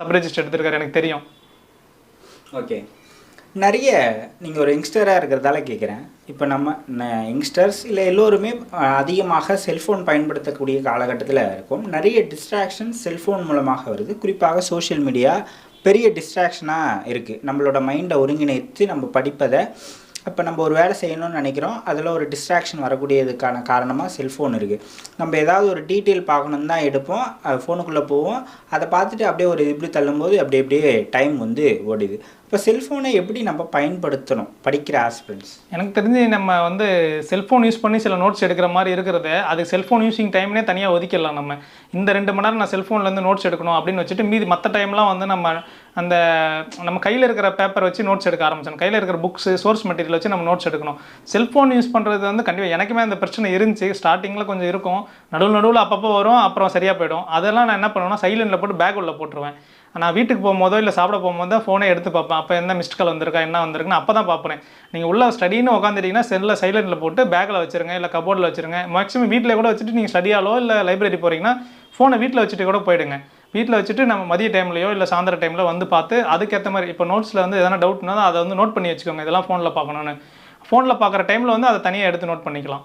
Sub register எடுத்திருக்காரு எனக்கு தெரியும். ஓகே. நிறைய நீங்கள் ஒரு யங்ஸ்டராக இருக்கிறதால கேட்குறேன். இப்போ நம்ம யங்ஸ்டர்ஸ் இல்லை எல்லோருமே அதிகமாக செல்ஃபோன் பயன்படுத்தக்கூடிய காலகட்டத்தில் இருக்கும். நிறைய டிஸ்ட்ராக்ஷன் செல்ஃபோன் மூலமாக வருது. குறிப்பாக சோஷியல் மீடியா பெரிய டிஸ்ட்ராக்ஷனாக இருக்குது. நம்மளோட மைண்டை ஒருங்கிணைத்து நம்ம படிப்பதை இப்போ நம்ம ஒரு வேலை செய்யணும்னு நினைக்கிறோம், அதில் ஒரு டிஸ்ட்ராக்ஷன் வரக்கூடியதுக்கான காரணமாக செல்ஃபோன் இருக்குது. நம்ம ஏதாவது ஒரு டீட்டெயில் பார்க்கணுன்னு தான் எடுப்போம், ஃபோனுக்குள்ளே போவோம், அதை பார்த்துட்டு அப்படியே ஒரு இப்படி தள்ளும்போது அப்படியே டைம் வந்து ஓடிது. இப்போ செல்ஃபோனை எப்படி நம்ம பயன்படுத்தணும் படிக்கிற ஆஸ்பிரண்ட்ஸ்? எனக்கு தெரிஞ்சு நம்ம வந்து செல்ஃபோன் யூஸ் பண்ணி சில நோட்ஸ் எடுக்கிற மாதிரி இருக்கிறத அது செல்ஃபோன் யூஸிங் டைம்னே தனியாக ஒதுக்கிடலாம். நம்ம இந்த 2 மணி நேரம் நான் செல்ஃபோன்லேருந்து நோட்ஸ் எடுக்கணும் அப்படின்னு வச்சுட்டு மீதி மற்ற டைம்லாம் வந்து நம்ம கையில் இருக்கிற பேப்பர் வச்சு நோட்ஸ் எடுக்க ஆரம்பிச்சோம். கையில் இருக்கிற புக்ஸு சோர்ஸ் மெட்டீரியல் வச்சு நம்ம நோட்ஸ் எடுக்கணும். செல்ஃபோன் யூஸ் பண்ணுறது வந்து கண்டிப்பாக எனக்குமே அந்த பிரச்சனை இருந்துச்சு. ஸ்டார்டிங்கில் கொஞ்சம் இருக்கும், நடுவில் அப்பப்போ வரும், அப்புறம் சரியாக போயிடும். அதெல்லாம் நான் என்ன பண்ணுவேன்னா சைலண்டில் போட்டு பேக் உள்ள போட்டுருவேன். நான் வீட்டுக்கு போகும்போதோ இல்லை சாப்பிட போகும்போது ஃபோனே எடுத்து பார்ப்பேன். அப்போ என்ன மிஸ்ட் கால் வந்திருக்கா என்ன வந்திருக்குன்னு அப்போ தான் பார்ப்பேன். நீங்கள் உள்ள ஸ்டடின்னு உட்காந்துட்டீங்கன்னா செல்லில் சைலண்டில் போட்டு பேக்கில் வச்சுருங்க, இல்லை கபோர்டில் வச்சுருங்க. மேக்ஸிமம் வீட்டில் கூட வச்சுட்டு நீங்கள் ஸ்டடியாலோ இல்லை லைப்ரரி போகிறீங்கன்னா ஃபோனை வீட்டில் வச்சுட்டு கூட போயிடுங்க. வீட்டில் வச்சுட்டு நம்ம மதிய டைம்லையோ இல்லை சாயந்தர டைமில் வந்து பார்த்து அதுக்கேற்ற மாதிரி இப்போ நோட்ஸில் வந்து எதனா டவுட்னா அதை வந்து நோட் பண்ணி வச்சுக்கோங்க. இதெல்லாம் ஃபோனில் பார்க்கணுன்னு. ஃபோனில் பார்க்குற டைமில் வந்து அதை தனியாக எடுத்து நோட் பண்ணிக்கலாம்.